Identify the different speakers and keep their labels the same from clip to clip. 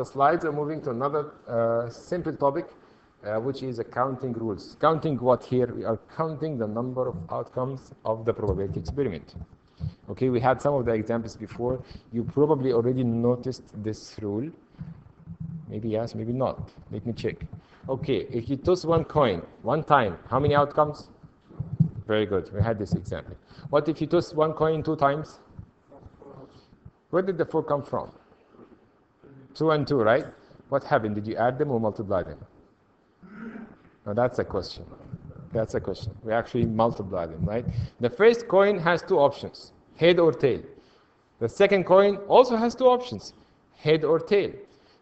Speaker 1: The slides are moving to another simple topic, which is counting rules. Counting what here? We are counting the number of outcomes of the probability experiment. Okay, we had some of the examples before. You probably already noticed this rule. Maybe yes, maybe not. Let me check. Okay, if you toss one coin one time, how many outcomes? Very good. We had this example. What if you toss one coin 2 times? Where did the 4 come from? 2 and 2, right? What happened? Did you add them or multiply them? Now that's a question. That's a question. We actually multiply them, right? The first coin has 2 options, head or tail. The second coin also has 2 options, head or tail.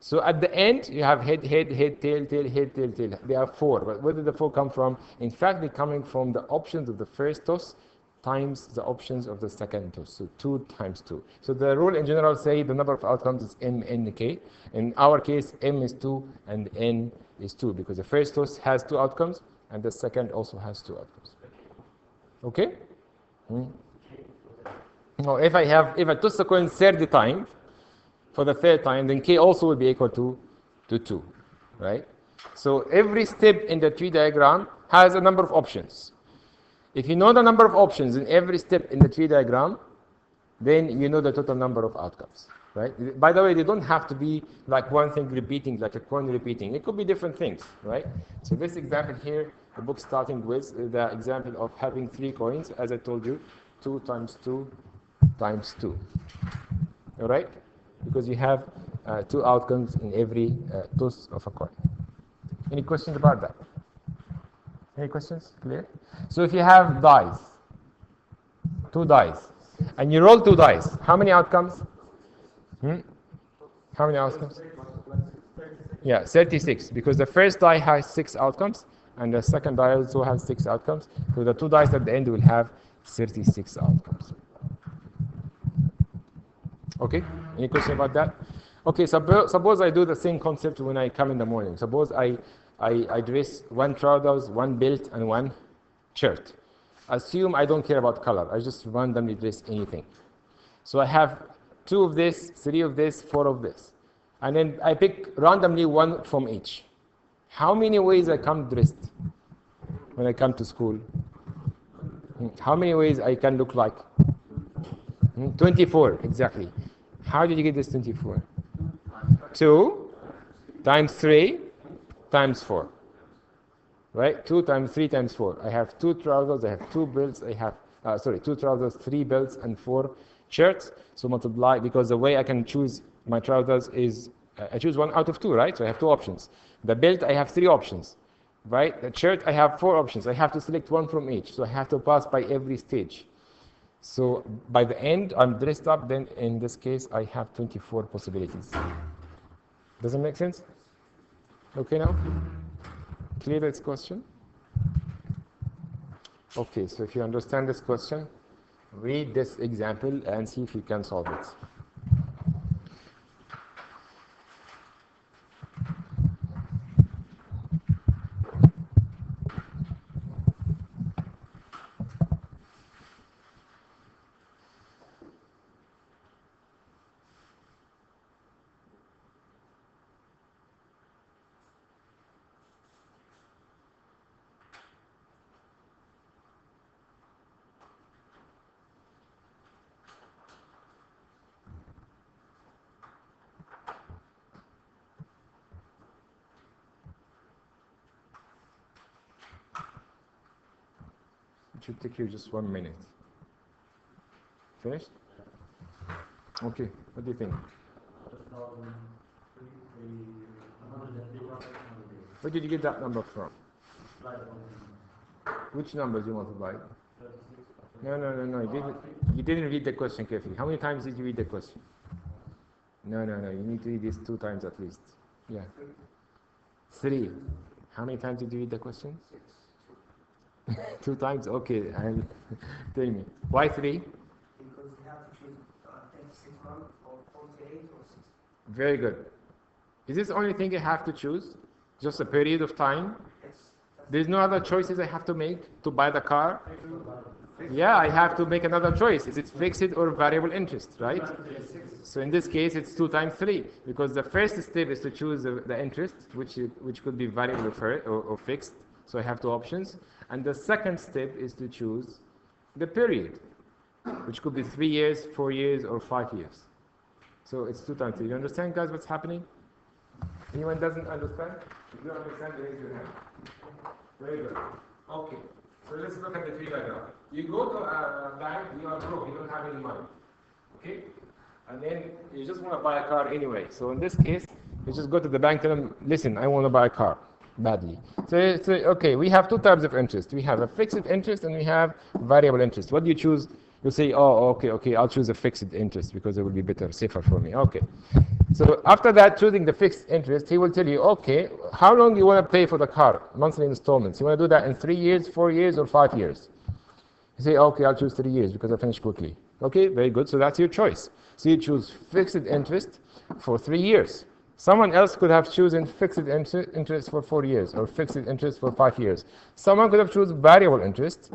Speaker 1: So at the end, you have head, head, head, tail, tail, head, tail, tail. There are 4. But where did the 4 come from? In fact, they're coming from the options of the first toss times the options of the second toss. So 2 times 2. So the rule in general say the number of outcomes is m, n, k. In our case, m is 2 and n is 2 because the first toss has 2 outcomes and the second also has 2 outcomes. Okay? Now, if I toss the coin 30 times, for the third time, then k also will be equal to 2, right? So every step in the tree diagram has a number of options. If you know the number of options in every step in the tree diagram, then you know the total number of outcomes, right? By the way, they don't have to be like one thing repeating, like a coin repeating. It could be different things, right? So this example here, the book starting with the example of having 3 coins, as I told you, 2 times 2 times 2, all right? Because you have 2 outcomes in every toss of a coin. Any questions about that? Any questions? Clear? So if you have dice, 2 dice, and you roll 2 dice, how many outcomes? How many outcomes? Yeah, 36, because the first die has 6 outcomes, and the second die also has 6 outcomes. So the 2 dice at the end will have 36 outcomes. Okay? Any question about that? Okay, suppose I do the same concept when I come in the morning. Suppose I dress 1 trousers, 1 belt, and 1 shirt. Assume I don't care about color. I just randomly dress anything. So I have 2 of this, 3 of this, 4 of this. And then I pick randomly 1 from each. How many ways I come dressed when I come to school? How many ways I can look like? 24, exactly. How did you get this 24? 2 times 3 times 4. Right? 2 times 3 times 4. I have 2 trousers, I have 2 belts, I have, 2 trousers, 3 belts, and 4 shirts. So multiply, because the way I can choose my trousers is, I choose 1 out of 2, right? So I have 2 options. The belt, I have 3 options, right? The shirt, I have 4 options. I have to select 1 from each. So I have to pass by every stage. So by the end, I'm dressed up, then in this case, I have 24 possibilities. Does it make sense? Okay now? Clear this question? Okay, so if you understand this question, read this example and see if you can solve it. It should take you just 1 minute. Finished? Okay, what do you think? Where did you get that number from? Which numbers you multiply? No. You didn't read the question carefully. How many times did you read the question? No. You need to read this 2 times at least. Yeah. 3. How many times did you read the question? 2 times? Okay. Tell me. Why 3?
Speaker 2: Because you have to choose 36 months or 48 or 60.
Speaker 1: Very good. Is this the only thing you have to choose? Just a period of time?
Speaker 2: That's
Speaker 1: There's no other choices I have to make to buy the car. Yeah, I have to make another choice. Is it fixed or variable interest, right? So in this case, it's 2 times 3, because the first step is to choose the interest, which could be variable or fixed. So I have 2 options. And the second step is to choose the period, which could be 3 years, 4 years, or 5 years. So it's 2 times 3. You understand, guys, what's happening? Anyone doesn't understand? If you don't understand, raise your hand. Very good. Okay. So let's look at the tree diagram. You go to a bank, you are broke, you don't have any money. Okay? And then you just want to buy a car anyway. So in this case, you just go to the bank and tell them, listen, I want to buy a car badly. So okay, we have 2 types of interest. We have a fixed interest and we have variable interest. What do you choose? You say, oh, okay, I'll choose a fixed interest because it will be better, safer for me. Okay. So after that, choosing the fixed interest, he will tell you, okay, how long you want to pay for the car, monthly installments. You want to do that in 3 years, 4 years, or 5 years? You say, okay, I'll choose 3 years because I finish quickly. Okay, very good. So that's your choice. So you choose fixed interest for 3 years. Someone else could have chosen fixed interest for 4 years or fixed interest for 5 years. Someone could have chosen variable interest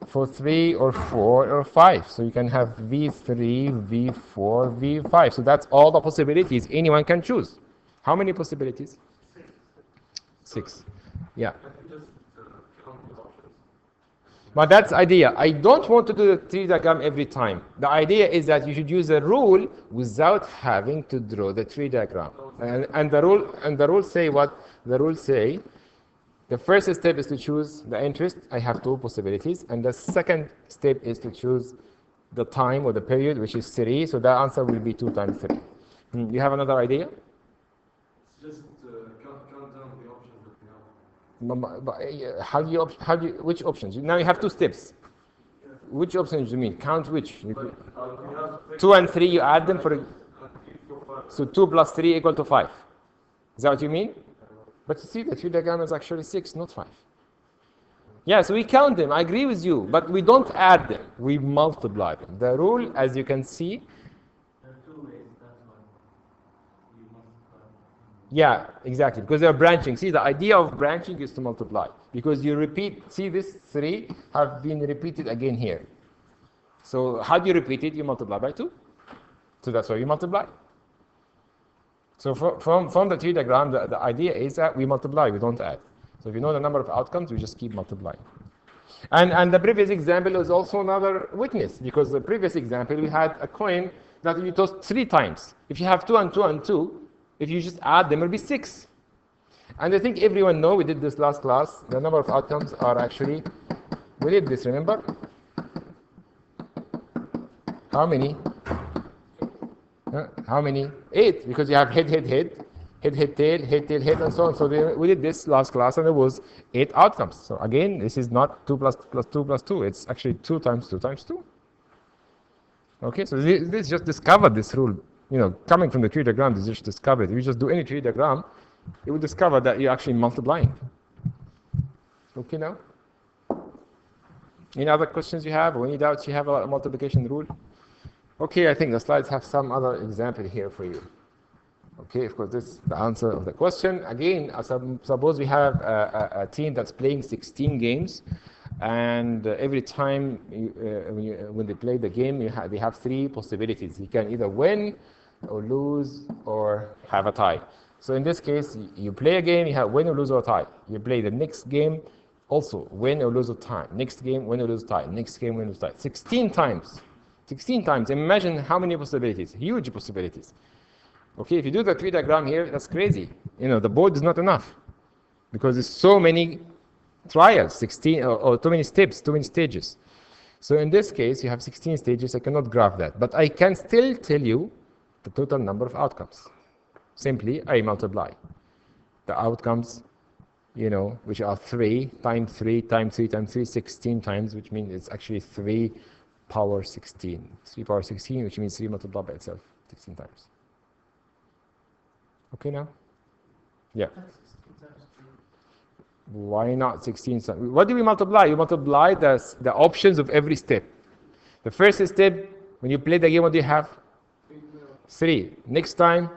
Speaker 1: for 3 or 4 or 5. So you can have V3, V4, V5. So that's all the possibilities anyone can choose. How many possibilities? 6. Yeah. But that's idea. I don't want to do the tree diagram every time. The idea is that you should use a rule without having to draw the tree diagram. And the rule say what? The rule say the first step is to choose the interest. I have 2 possibilities. And the second step is to choose the time or the period, which is 3. So the answer will be 2 times 3. You have another idea?
Speaker 3: It's just count down the options that we have.
Speaker 1: How do you, which options? Now you have 2 steps. Which options do you mean? Count which? 2 and 3, you add them for. So 2 plus 3 equal to 5. Is that what you mean? But you see, the tree diagram is actually 6, not 5. Yeah, so we count them. I agree with you, but we don't add them. We multiply them. The rule, as you can see.
Speaker 3: There are 2 ways, that's why you multiply.
Speaker 1: Yeah, exactly, because they're branching. See, the idea of branching is to multiply. Because you repeat, see, this 3 have been repeated again here. So how do you repeat it? You multiply by 2. So that's why you multiply. So from the tree diagram, the idea is that we multiply, we don't add. So if you know the number of outcomes, we just keep multiplying. And the previous example is also another witness, because the previous example, we had a coin that you tossed 3 times. If you have 2 and 2 and 2, if you just add them, it will be 6. And I think everyone knows, we did this last class, the number of outcomes are actually, we did this, remember? How many? How many? 8, because you have head, tail, head, and so on. So we did this last class, and it was 8 outcomes. So again, this is not 2 plus 2 plus 2. It's actually 2 times 2 times 2. Okay, so this just discovered this rule. You know, coming from the tree diagram, this just discovered. If you just do any tree diagram, it will discover that you're actually multiplying. Okay now? Any other questions you have, or any doubts you have about multiplication rule? Okay, I think the slides have some other example here for you. Okay, of course, this is the answer of the question. Again, suppose we have a team that's playing 16 games, and every time when they play the game, they have 3 possibilities. You can either win, or lose, or have a tie. So in this case, you play a game, you have win or lose or tie. You play the next game, also win or lose or tie. Next game, win or lose tie. Next game, win or lose tie. 16 times. 16 times. Imagine how many possibilities. Huge possibilities. Okay, if you do the tree diagram here, that's crazy. You know, the board is not enough because there's so many trials, 16 or too many steps, too many stages. So in this case, you have 16 stages. I cannot graph that, but I can still tell you the total number of outcomes. Simply, I multiply the outcomes, you know, which are 3 times 3 times 3 times 3, 16 times, which means it's actually 3 power 16. 3 power 16, which means 3 multiplied by itself 16 times. Okay now? Yeah. Why not 16 times? What do we multiply? You multiply the options of every step. The first step, when you play the game, what do you have? 3. Next time,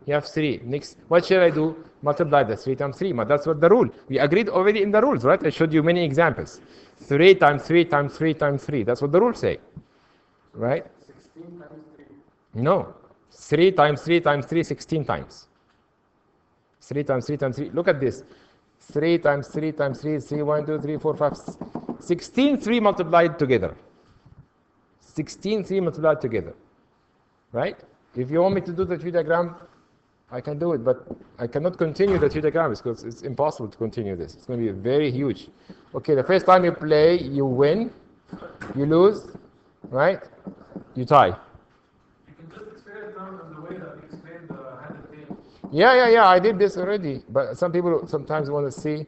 Speaker 1: you have 3. Next, what shall I do? multiply the 3 times 3. But that's what the rule. We agreed already in the rules, right? I showed you many examples. 3 times 3 times 3 times 3. That's what the rules say, right?
Speaker 3: 16 times 3.
Speaker 1: No. 3 times 3 times 3, 16 times. 3 times 3 times 3. Look at this. 3 times 3 times 3, 3, 1, 2, 3, 4, 5, 16, 3 multiplied together. 16, 3 multiplied together. Right? If you want me to do the tree diagram, I can do it, but I cannot continue the tree diagram because it's impossible to continue this. It's going to be very huge. Okay, the first time you play, you win, you lose, right? You tie.
Speaker 3: You can just explain it now in the way that you explained the hand and tail.
Speaker 1: Yeah, I did this already. But some people sometimes want to see,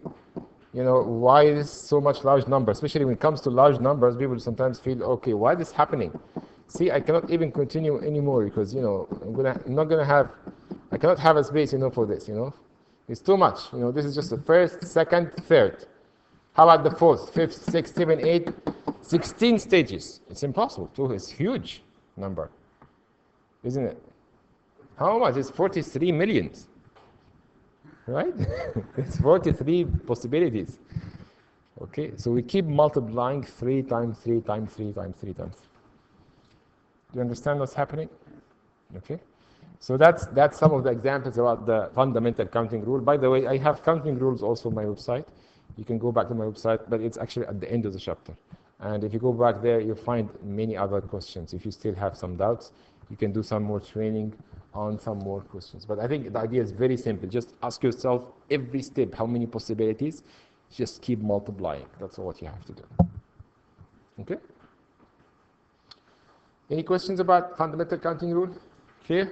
Speaker 1: why this so much large number, especially when it comes to large numbers, people sometimes feel, okay, why is this happening? See, I cannot even continue anymore because, I cannot have a space, for this, It's too much, this is just the first, second, third. How about the fourth, fifth, sixth, seventh, eighth, 16 stages? It's impossible too, it's huge number, isn't it? How much? It's 43 million, right? It's 43 possibilities. Okay, so we keep multiplying 3 times 3 times 3 times 3 times. Do you understand what's happening? Okay, so that's some of the examples about the fundamental counting rule. By the way, I have counting rules also on my website. You can go back to my website, but it's actually at the end of the chapter. And if you go back there, you'll find many other questions. If you still have some doubts, you can do some more training on some more questions. But I think the idea is very simple. Just ask yourself every step, how many possibilities? Just keep multiplying. That's all what you have to do. Okay? Any questions about fundamental counting rule? Clear?